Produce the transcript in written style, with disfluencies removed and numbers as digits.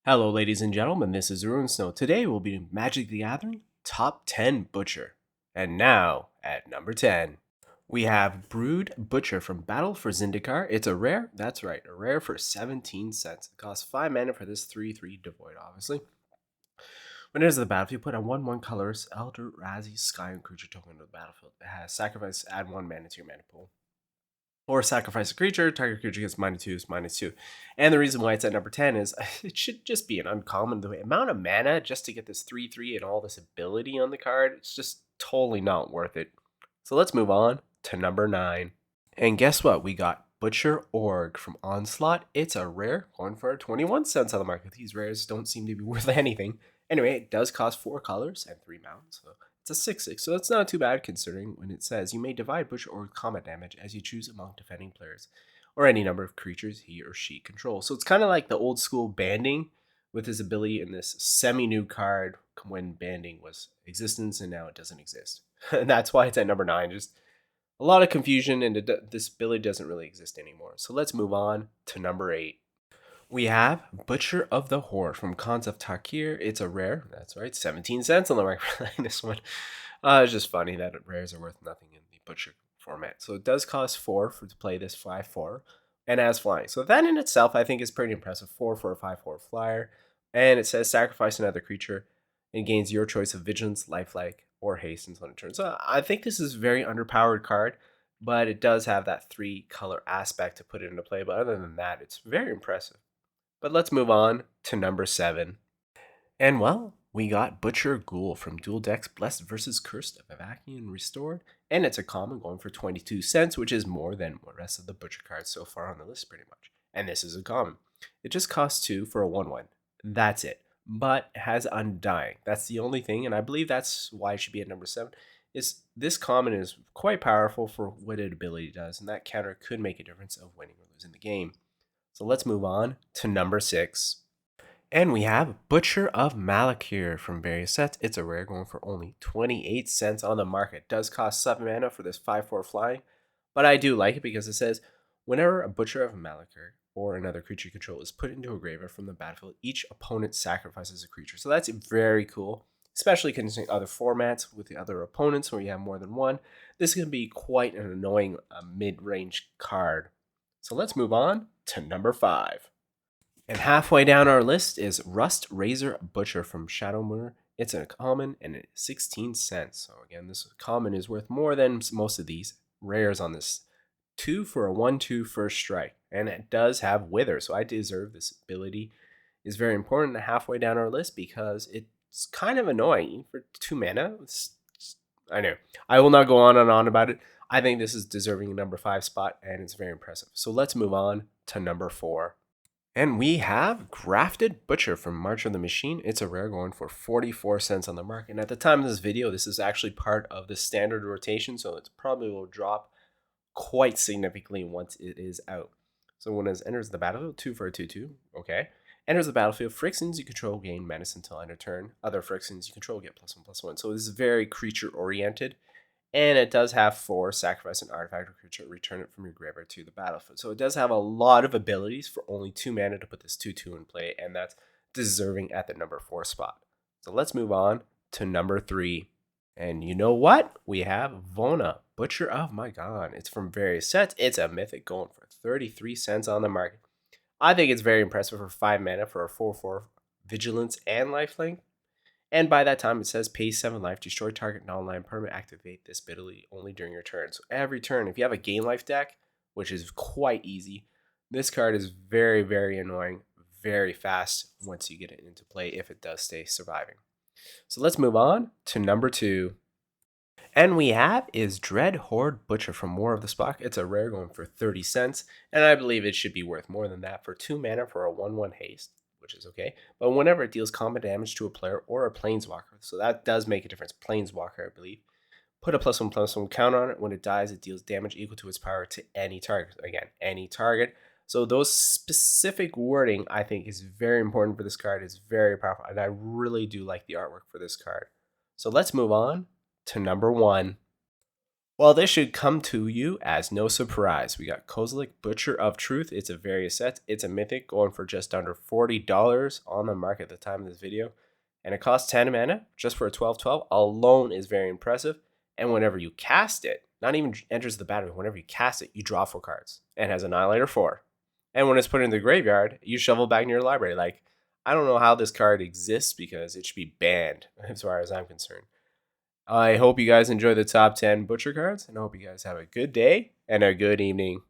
Hello, ladies and gentlemen, this is Ruin Snow. Today we'll be Magic the Gathering Top 10 Butcher. And now, at number 10, we have Brood Butcher from Battle for Zendikar. It's a rare, that's right, a rare for 17 cents. It costs 5 mana for this 3/3 Devoid, obviously. When it enters the battlefield, put a 1/1 colorless Eldrazi Scion creature token into the battlefield. It has sacrifice, add 1 mana to your mana pool. Or sacrifice a creature, target creature gets -2/-2. And the reason why it's at number 10 is it should just be an uncommon. The amount of mana just to get this 3/3 and all this ability on the card, it's just totally not worth it. So let's move on to number 9. And guess what? We got Butcher Org from Onslaught. It's a rare, going for 21 cents on the market. These rares don't seem to be worth anything. Anyway, it does cost 4 colors and 3 mounts. So it's a 6/6, so that's not too bad considering when it says you may divide Butcher Org's combat damage as you choose among defending players, or any number of creatures he or she controls. So it's kind of like the old school banding with his ability in this semi-new card when banding was existence and now it doesn't exist. And that's why it's at number 9. Just a lot of confusion, and this ability doesn't really exist anymore. So let's move on to number 8. We have Butcher of the Horde from Khans of Tarkir. It's a rare. That's right, 17 cents on the market for this one. It's just funny that rares are worth nothing in the Butcher format. So it does cost 4 to play this 5/4 and has flying. So that in itself, I think, is pretty impressive. 4 for a 5/4 flyer. And it says sacrifice another creature and gains your choice of Vigilance, Lifelike, or Haste until it turns. So I think this is a very underpowered card, but it does have that 3-color aspect to put it into play. But other than that, it's very impressive. But let's move on to number 7. And well, we got Butcher Ghoul from Dual Decks Blessed versus Cursed of Avakian Restored. And it's a common going for 22 cents, which is more than the rest of the Butcher cards so far on the list, pretty much. And this is a common. It just costs 2 for a 1/1. That's it. But has Undying. That's the only thing, and I believe that's why it should be at number 7. Is this common is quite powerful for what its ability does, and that counter could make a difference of winning or losing the game. So let's move on to number 6. And we have Butcher of Malakir from various sets. It's a rare going for only 28 cents on the market. It does cost 7 mana for this 5/4 flying, but I do like it because it says whenever a Butcher of Malakir or another creature you control is put into a graveyard from the battlefield, each opponent sacrifices a creature. So that's very cool, especially considering other formats with the other opponents where you have more than one. This can be quite an annoying mid-range card. So let's move on to number 5. And halfway down our list is Rust Razor Butcher from Shadowmoor. It's a common and it's 16 cents. So again, this common is worth more than most of these rares on this. 2 for a 1/2 first strike. And it does have Wither, so I deserve this ability. Is very important halfway down our list because it's kind of annoying for 2 mana. I know. I will not go on and on about it. I think this is deserving a number 5 spot, and it's very impressive. So let's move on to number 4. And we have Grafted Butcher from March of the Machine. It's a rare going for 44 cents on the market. And at the time of this video, this is actually part of the standard rotation, so it probably will drop quite significantly once it is out. So when it enters the battlefield, 2 for a 2/2, okay. Enters the battlefield, Phyrexians you control gain menace until end of turn. Other Phyrexians you control get +1/+1. So this is very creature oriented. And it does have 4 sacrifice an artifact or creature, return it from your graveyard to the battlefield. So it does have a lot of abilities for only 2 mana to put this 2/2 in play, and that's deserving at the number 4 spot. So let's move on to number 3. And you know what? We have Vona, Butcher of Magan. It's from various sets. It's a mythic going for 33 cents on the market. I think it's very impressive for 5 mana for a 4/4 Vigilance and Lifelink. And by that time, it says pay 7 life, destroy target non-land permanent, activate this ability only during your turn. So every turn, if you have a gain life deck, which is quite easy, this card is very, very annoying, very fast once you get it into play if it does stay surviving. So let's move on to number 2. And we have is Dread Horde Butcher from War of the Spock. It's a rare going for 30 cents, and I believe it should be worth more than that for 2 mana for a 1/1 haste, which is okay. But whenever it deals combat damage to a player or a planeswalker, so that does make a difference. Planeswalker, I believe. Put a +1/+1 counter on it. When it dies, it deals damage equal to its power to any target. Again, any target. So those specific wording, I think, is very important for this card. It's very powerful, and I really do like the artwork for this card. So let's move on to number 1. Well, this should come to you as no surprise. We got Kozilek, Butcher of Truth. It's a various set. It's a mythic going for just under $40 on the market at the time of this video. And it costs 10 mana just for a 12/12 alone is very impressive. And whenever you cast it, not even enters the battery, whenever you cast it, you draw 4 cards. And has Annihilator 4. And when it's put in the graveyard, you shovel back in your library. Like, I don't know how this card exists because it should be banned as far as I'm concerned. I hope you guys enjoy the top 10 Butcher cards, and I hope you guys have a good day and a good evening.